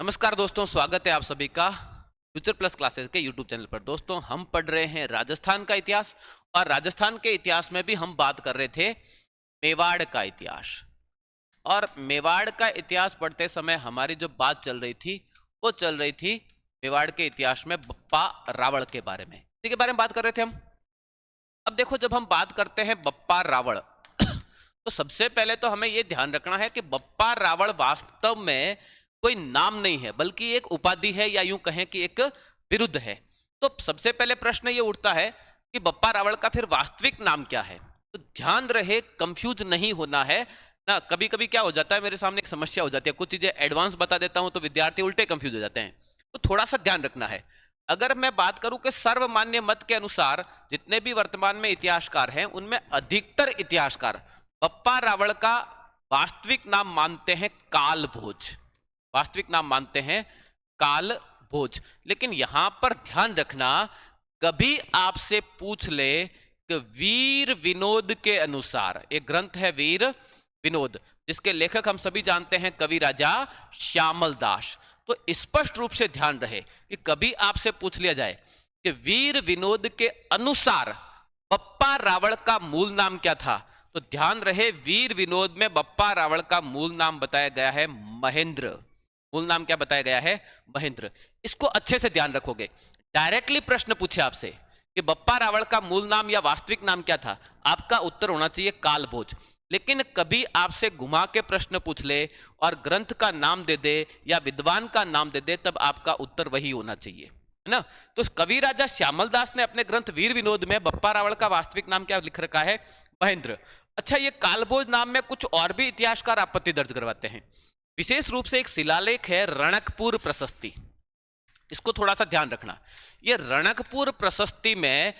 नमस्कार दोस्तों, स्वागत है आप सभी का फ्यूचर प्लस क्लासेस के यूट्यूब चैनल पर। दोस्तों, हम पढ़ रहे हैं राजस्थान का इतिहास और राजस्थान के इतिहास में भी हम बात कर रहे थे मेवाड़ का इतिहास। और मेवाड़ का इतिहास पढ़ते समय हमारी जो बात चल रही थी वो चल रही थी मेवाड़ के इतिहास में बप्पा रावल के बारे में। इसी के बारे में बात कर रहे थे हम। अब देखो, जब हम बात करते हैं बप्पा रावल तो सबसे पहले तो हमें यह ध्यान रखना है कि बप्पा रावल वास्तव में कोई नाम नहीं है, बल्कि एक उपाधि है, या यूं कहें कि एक विरुद्ध है। तो सबसे पहले प्रश्न ये उठता है कि बप्पा रावल का फिर वास्तविक नाम क्या है। तो ध्यान रहे, कंफ्यूज नहीं होना है ना। कभी कभी क्या हो जाता है, मेरे सामने एक समस्या हो जाती है, कुछ चीजें एडवांस बता देता हूं तो विद्यार्थी उल्टे कंफ्यूज हो जाते हैं। तो थोड़ा सा ध्यान रखना है। अगर मैं बात करूं कि सर्वमान्य मत के अनुसार जितने भी वर्तमान में इतिहासकार हैं, उनमें अधिकतर इतिहासकार बप्पा रावल का वास्तविक नाम मानते हैं कालभोज। वास्तविक नाम मानते हैं कालभोज। लेकिन यहां पर ध्यान रखना, कभी आपसे पूछ ले कि वीर विनोद के अनुसार, एक ग्रंथ है वीर विनोद, जिसके लेखक हम सभी जानते हैं कवि राजा श्यामल दास। तो स्पष्ट रूप से ध्यान रहे कि कभी आपसे पूछ लिया जाए कि वीर विनोद के अनुसार बप्पा रावल का मूल नाम क्या था, तो ध्यान रहे वीर विनोद में बप्पा रावल का मूल नाम बताया गया है महेंद्र। मूल नाम क्या बताया गया है? महेंद्र। इसको अच्छे से ध्यान रखोगे। डायरेक्टली प्रश्न पूछे आपसे कि बप्पा रावल का मूल नाम या वास्तविक नाम क्या था, आपका उत्तर होना चाहिए कालभोज। लेकिन कभी आपसे घुमा के प्रश्न पूछ ले और ग्रंथ का नाम दे दे या विद्वान का नाम दे दे, तब आपका उत्तर वही होना चाहिए, है ना। तो कवि राजा श्यामल दास ने अपने ग्रंथ वीर विनोद में बप्पा रावल का वास्तविक नाम क्या लिख रखा है? महेंद्र। अच्छा, ये कालभोज नाम में कुछ और भी इतिहासकार आपत्ति दर्ज करवाते हैं। विशेष रूप से एक शिलालेख है रणकपुर प्रशस्ति, इसको थोड़ा सा ध्यान रखना। ये रणकपुर प्रशस्ति में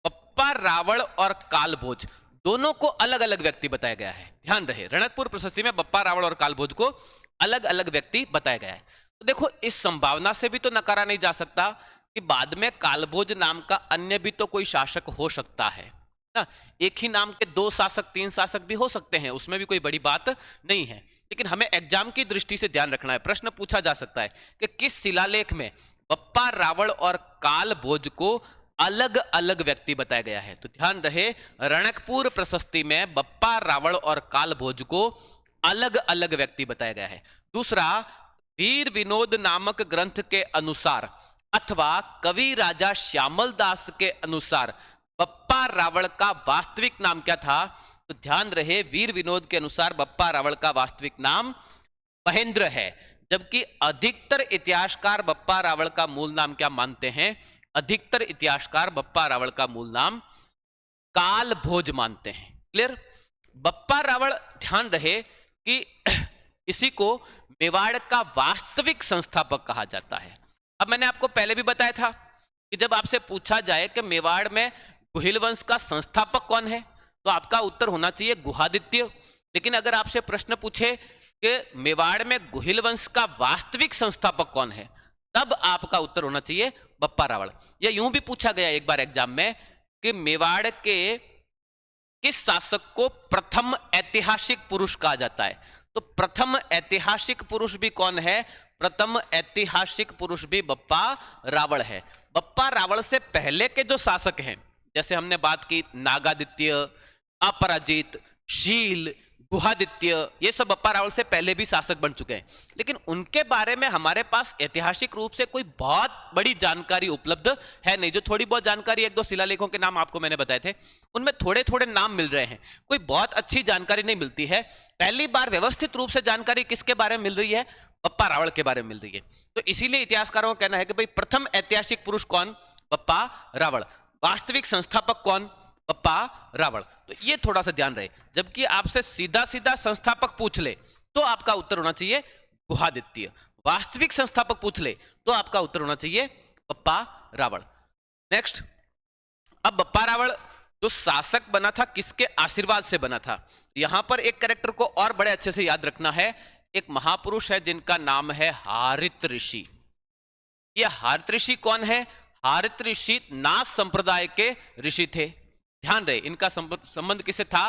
बप्पा रावल और कालभोज दोनों को अलग अलग व्यक्ति बताया गया है। ध्यान रहे, रणकपुर प्रशस्ति में बप्पा रावल और कालभोज को अलग अलग व्यक्ति बताया गया है। तो देखो, इस संभावना से भी तो नकारा नहीं जा सकता कि बाद में कालभोज नाम का अन्य भी तो कोई शासक हो सकता है ना। एक ही नाम के 2 शासक 3 शासक भी हो सकते हैं, उसमें भी कोई बड़ी बात नहीं है। लेकिन हमें एग्जाम की दृष्टि से ध्यान रखना है। प्रश्न पूछा जा सकता है कि किस शिलालेख में बप्पा रावल और कालभोज को अलग अलग व्यक्ति बताया गया है। तो ध्यान रहे, रणकपुर प्रशस्ति में बप्पा रावल और कालभोज को अलग अलग व्यक्ति बताया गया है। दूसरा, वीर विनोद नामक ग्रंथ के अनुसार अथवा कवि राजा श्यामल दास के अनुसार बप्पा रावल का वास्तविक नाम क्या था? तो ध्यान रहे, वीर विनोद के अनुसार बप्पा रावल का वास्तविक नाम महेंद्र है, जबकि अधिकतर इतिहासकार बप्पा रावल का मूल नाम क्या मानते हैं? अधिकतर इतिहासकार बप्पा रावल का मूल नाम कालभोज मानते हैं। क्लियर? बप्पा रावल, ध्यान रहे कि इसी को मेवाड़ का वास्तविक संस्थापक कहा जाता है। अब मैंने आपको पहले भी बताया था कि जब आपसे पूछा जाए कि मेवाड़ में गुहिल वंश का संस्थापक कौन है, तो आपका उत्तर होना चाहिए गुहादित्य। लेकिन अगर आपसे प्रश्न पूछे कि मेवाड़ में गुहिल वंश का वास्तविक संस्थापक कौन है, तब आपका उत्तर होना चाहिए बप्पा रावल। या यूं भी पूछा गया एक बार एग्जाम में कि मेवाड़ के किस शासक को प्रथम ऐतिहासिक पुरुष कहा जाता है, तो प्रथम ऐतिहासिक पुरुष भी कौन है? प्रथम ऐतिहासिक पुरुष भी बप्पा रावल है। बप्पा रावल से पहले के जो शासक हैं, जैसे हमने बात की नागादित्य, अपराजित, शील, गुहादित्य, ये सब बप्पा रावल से पहले भी शासक बन चुके हैं। लेकिन उनके बारे में हमारे पास ऐतिहासिक रूप से कोई बहुत बड़ी जानकारी उपलब्ध है नहीं। जो थोड़ी बहुत जानकारी, 1-2 शिलालेखों के नाम आपको मैंने बताए थे, उनमें थोड़े थोड़े नाम मिल रहे हैं, कोई बहुत अच्छी जानकारी नहीं मिलती है। पहली बार व्यवस्थित रूप से जानकारी किसके बारे में मिल रही है? बप्पा रावल के बारे में मिल रही है। तो इसीलिए इतिहासकारों का कहना है कि भाई प्रथम ऐतिहासिक पुरुष कौन? बप्पा रावल। वास्तविक संस्थापक कौन? बप्पा रावल। तो ये थोड़ा सा ध्यान रहे। जबकि आपसे सीधा सीधा संस्थापक पूछ ले तो आपका उत्तर होना चाहिए गुहादित्य। वास्तविक संस्थापक पूछ ले तो आपका उत्तर होना चाहिए बप्पा रावल। नेक्स्ट, अब बप्पा रावल जो शासक बना था, किसके आशीर्वाद से बना था? यहां पर एक कैरेक्टर को और बड़े अच्छे से याद रखना है। एक महापुरुष है जिनका नाम है हारित ऋषि। ये हारित ऋषि कौन है? हारित ऋषि नाथ संप्रदाय के ऋषि थे। ध्यान रहे, इनका संबंध किससे था?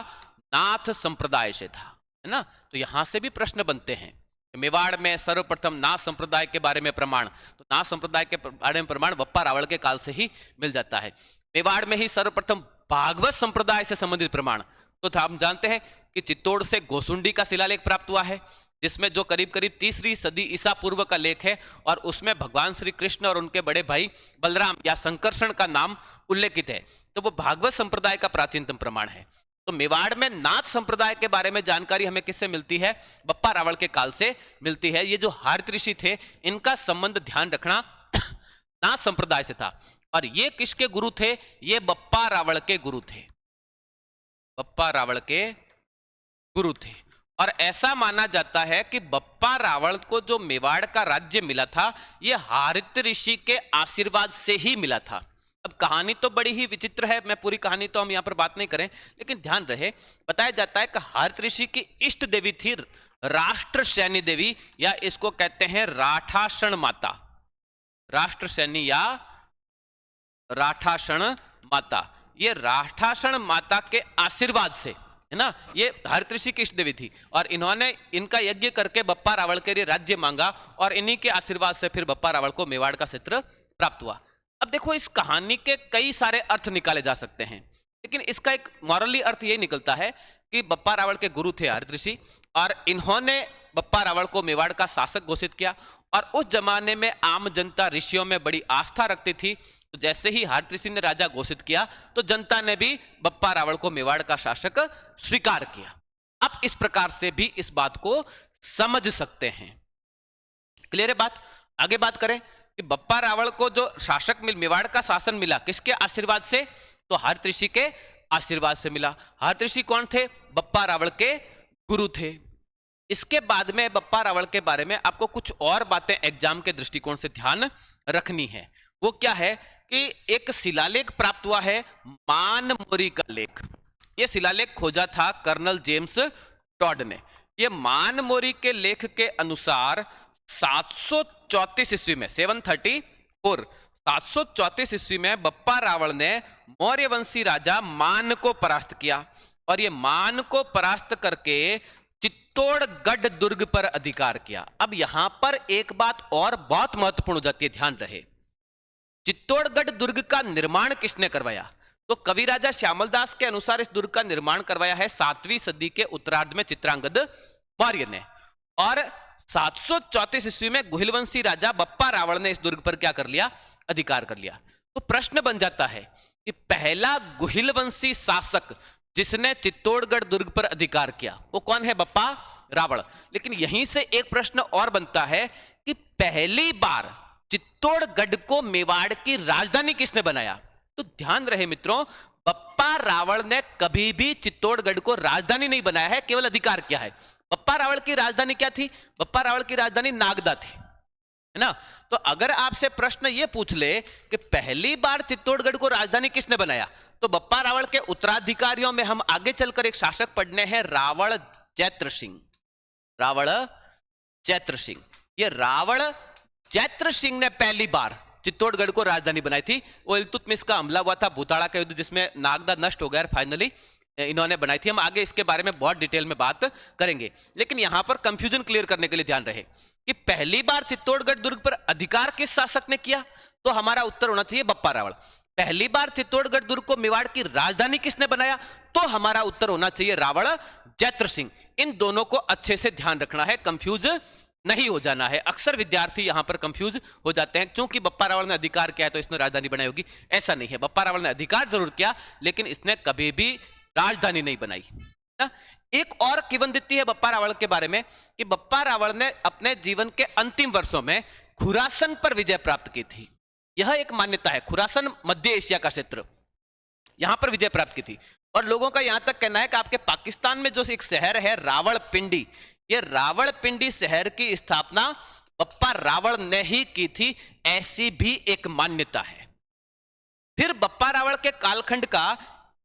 नाथ संप्रदाय से था, है ना। तो यहां से भी प्रश्न बनते हैं मेवाड़ में सर्वप्रथम नाथ संप्रदाय के बारे में प्रमाण, तो नाथ संप्रदाय के बारे में प्रमाण बप्पा रावल के काल से ही मिल जाता है। मेवाड़ में ही सर्वप्रथम भागवत संप्रदाय से संबंधित प्रमाण, तो हम जानते हैं कि चित्तौड़ से गोसुंडी का शिलालेख प्राप्त हुआ है, जिसमें जो करीब करीब 3री सदी ईसा पूर्व का लेख है, और उसमें भगवान श्री कृष्ण और उनके बड़े भाई बलराम या संकर्षण का नाम उल्लेखित है, तो वो भागवत संप्रदाय का प्राचीनतम प्रमाण है। तो मेवाड़ में नाथ संप्रदाय के बारे में जानकारी हमें किससे मिलती है? बप्पा रावल के काल से मिलती है। ये जो हारित ऋषि थे, इनका संबंध ध्यान रखना नाथ संप्रदाय से था, और ये किसके गुरु थे? ये बप्पा रावल के गुरु थे, बप्पा रावल के गुरु थे। और ऐसा माना जाता है कि बप्पा रावल को जो मेवाड़ का राज्य मिला था, यह हारित ऋषि के आशीर्वाद से ही मिला था। अब कहानी तो बड़ी ही विचित्र है, मैं पूरी कहानी तो हम यहाँ पर बात नहीं करें, लेकिन ध्यान रहे, बताया जाता है कि हारित ऋषि की इष्ट देवी थी राष्ट्र सैनी देवी, या इसको कहते हैं राठाषण माता, राष्ट्र सैनी या राठाषण माता। ये राठाषण माता के आशीर्वाद से, है ना, ये हारित ऋषि की इष्ट देवी थी, और इन्होंने इनका यज्ञ करके बप्पा रावल के लिए राज्य मांगा, और इन्हीं के आशीर्वाद से फिर बप्पा रावल को मेवाड़ का क्षेत्र प्राप्त हुआ। अब देखो, इस कहानी के कई सारे अर्थ निकाले जा सकते हैं, लेकिन इसका एक मॉरली अर्थ यही निकलता है कि बप्पा रावल के गुरु थे हारित ऋषि, और इन्होंने बप्पा रावल को मेवाड़ का शासक घोषित किया, और उस जमाने में आम जनता ऋषियों में बड़ी आस्था रखती थी, तो जैसे ही हारित ऋषि ने राजा घोषित किया, तो जनता ने भी बप्पा रावल को मेवाड़ का शासक स्वीकार किया। अब इस प्रकार से भी इस बात को समझ सकते हैं। क्लियर है बात? आगे बात करें कि बप्पा रावल को जो शासक मेवाड़ का शासन मिला, किसके आशीर्वाद से? तो हारित ऋषि के आशीर्वाद से मिला। हारित ऋषि कौन थे? बप्पा रावल के गुरु थे। इसके बाद में बप्पा रावल के बारे में आपको कुछ और बातें एग्जाम के दृष्टिकोण से ध्यान रखनी है। वो क्या है कि एक शिलालेख प्राप्त हुआ है, मानमोरी का लेख। यह शिलालेख खोजा था कर्नल जेम्स टॉड ने। यह मानमोरी के लेख के अनुसार 734 ईस्वी में 734 ईस्वी में बप्पा रावल ने मौर्यवंशी राजा मान को परास्त किया, और ये मान को परास्त करके चित्तौड़गढ़ दुर्ग पर अधिकार किया। अब यहां पर एक बात और बहुत महत्वपूर्ण हो जाती है, ध्यान रहे। चित्तौड़गढ़ दुर्ग का निर्माण किसने करवाया? तो कवि राजा श्यामलदास के अनुसार इस दुर्ग का निर्माण करवाया है 7वीं सदी के उत्तरार्ध में चित्रांगद मौर्य ने, और 734 ईस्वी में गुहिलवंशी राजा बप्पा रावल ने इस दुर्ग पर क्या कर लिया? अधिकार कर लिया। तो प्रश्न बन जाता है कि पहला गुहिलवंशी शासक जिसने चित्तौड़गढ़ दुर्ग पर अधिकार किया वो कौन है? बप्पा रावल। लेकिन यहीं से एक प्रश्न और बनता है कि पहली बार चित्तौड़गढ़ को मेवाड़ की राजधानी किसने बनाया? तो ध्यान रहे मित्रों, बप्पा रावल ने कभी भी चित्तौड़गढ़ को राजधानी नहीं बनाया है, केवल अधिकार किया है। बप्पा रावल की राजधानी क्या थी? बप्पा रावल की राजधानी नागदा थी, है ना। तो अगर आपसे प्रश्न यह पूछ ले कि पहली बार चित्तौड़गढ़ को राजधानी किसने बनाया, तो बप्पा रावल के उत्तराधिकारियों में हम आगे चलकर एक शासक पढ़ने हैं, रावल चैत्र सिंह। रावल चैत्र सिंह, ये रावल चैत्र सिंह ने पहली बार चित्तौड़गढ़ को राजधानी बनाई थी। वो इल्तुतमिश का हमला हुआ था, भूताड़ा का युद्ध, जिसमें नागदा नष्ट हो गया, फाइनली इन्होंने बनाई थी। हम आगे इसके बारे में बहुत डिटेल में बात करेंगे, लेकिन यहां पर कंफ्यूजन क्लियर करने के लिए ध्यान रहे कि पहली बार चित्तौड़गढ़ दुर्ग पर अधिकार किस शासक ने किया, तो हमारा उत्तर होना चाहिए बप्पा रावल। पहली बार चित्तौड़गढ़ दुर्ग को मेवाड़ की राजधानी किसने बनाया, तो हमारा उत्तर होना चाहिए रावल चैत्र सिंह। इन दोनों को अच्छे से ध्यान रखना है, कंफ्यूज नहीं हो जाना है। अक्सर विद्यार्थी यहां पर कंफ्यूज हो जाते हैं, क्योंकि बप्पा रावल ने अधिकार किया है तो इसने राजधानी बनाई होगी, ऐसा नहीं है। बप्पा रावल ने अधिकार जरूर किया, लेकिन इसने कभी भी राजधानी नहीं बनाई। एक और किंवदंती है बप्पा रावल के बारे में कि बप्पा रावल ने अपने जीवन के अंतिम वर्षों में खुरासन पर विजय प्राप्त की थी। यह एक मान्यता है, खुरासन मध्य एशिया का क्षेत्र, यहां पर विजय प्राप्त की थी। और लोगों का यहां तक कहना है कि आपके पाकिस्तान में जो एक शहर है रावलपिंडी, ये रावलपिंडी शहर की स्थापना बप्पा रावल ने ही की थी, ऐसी भी एक मान्यता है। फिर बप्पा रावल के कालखंड का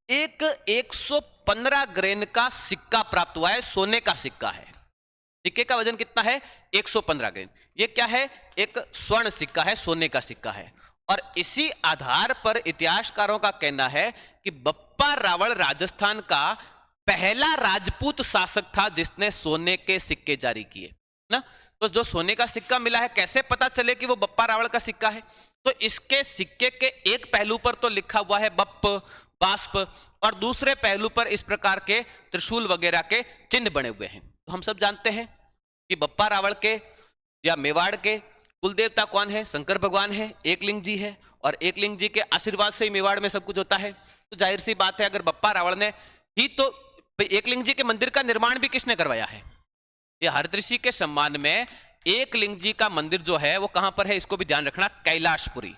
एक 115 ग्रेन का सिक्का प्राप्त हुआ है, सोने का सिक्का है। सिक्के का वजन कितना है? 115 ग्रेन। ये क्या है? एक स्वर्ण सिक्का है, सोने का सिक्का है। और इसी आधार पर इतिहासकारों का कहना है कि बप्पा रावल राजस्थान का पहला राजपूत शासक था जिसने सोने के सिक्के जारी किए। ना। तो जो सोने का सिक्का मिला है, कैसे पता चले कि वो बप्पा रावल का सिक्का है? तो इसके सिक्के के एक पहलू पर तो लिखा हुआ है बप्प, बाष्प, और दूसरे पहलू पर इस प्रकार के त्रिशूल वगैरह के चिन्ह बने हुए हैं। तो हम सब जानते हैं कि बप्पा रावल के या मेवाड़ के कुल देवता कौन है? शंकर भगवान है, एकलिंग जी है, और एकलिंग जी के आशीर्वाद से ही मेवाड़ में सब कुछ होता है। तो जाहिर सी बात है, अगर बप्पा रावल ने ही तो एकलिंग जी के मंदिर का निर्माण भी किसने करवाया है? ये हरऋषि के सम्मान में एकलिंग जी का मंदिर जो है वो कहां पर है, इसको भी ध्यान रखना, कैलाशपुरी।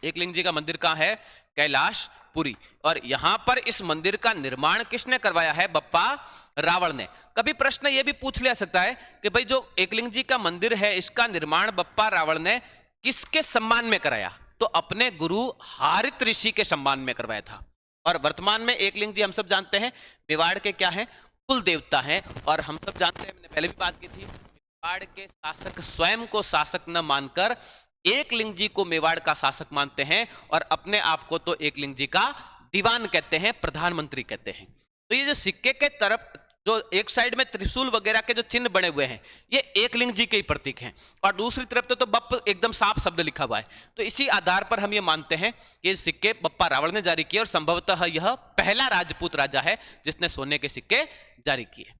एकलिंग जी का मंदिर कहां है? कैलाशपुरी। और यहां पर इस मंदिर का निर्माण किसने करवाया है? बप्पा रावल ने। कभी प्रश्न यह भी पूछ लिया सकता है कि भाई जो एकलिंग जी का मंदिर है इसका निर्माण बप्पा रावल ने किसके सम्मान में कराया? तो अपने गुरु हारित ऋषि के सम्मान में करवाया था। और वर्तमान में एकलिंग जी हम सब जानते हैं मेवाड़ के क्या है? कुल देवता हैं। और हम सब जानते हैं, मैंने पहले भी बात की थी, मेवाड़ के शासक स्वयं को शासक न मानकर एकलिंग जी को मेवाड़ का शासक मानते हैं, और अपने आप को तो एकलिंग जी का दीवान कहते हैं, प्रधानमंत्री कहते हैं। तो ये जो सिक्के के तरफ जो एक साइड में त्रिशूल वगैरह के जो चिन्ह बने हुए हैं, ये एकलिंग जी के ही प्रतीक हैं, और दूसरी तरफ तो बप्प एकदम साफ शब्द लिखा हुआ है। तो इसी आधार पर हम ये मानते हैं कि ये सिक्के बप्पा रावल ने जारी किए, और संभवतः यह पहला राजपूत राजा है जिसने सोने के सिक्के जारी किए।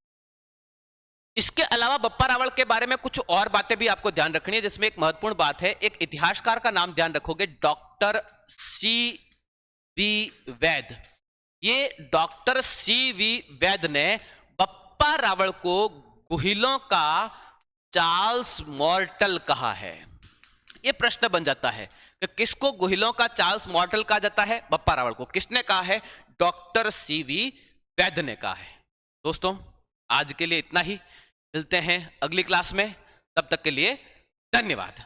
इसके अलावा बप्पा रावल के बारे में कुछ और बातें भी आपको ध्यान रखनी है, जिसमें एक महत्वपूर्ण बात है, एक इतिहासकार का नाम ध्यान रखोगे, डॉक्टर C.V. वैद। ये डॉक्टर C.V. वैद ने बप्पा रावल को गुहिलों का चार्ल्स मॉर्टल कहा है। ये प्रश्न बन जाता है कि किसको गुहिलों का चार्ल्स मॉर्टल कहा जाता है? बप्पा रावल को। किसने कहा है? Doctor C.V. वैद ने कहा है। दोस्तों, आज के लिए इतना ही। मिलते हैं अगली क्लास में, तब तक के लिए धन्यवाद।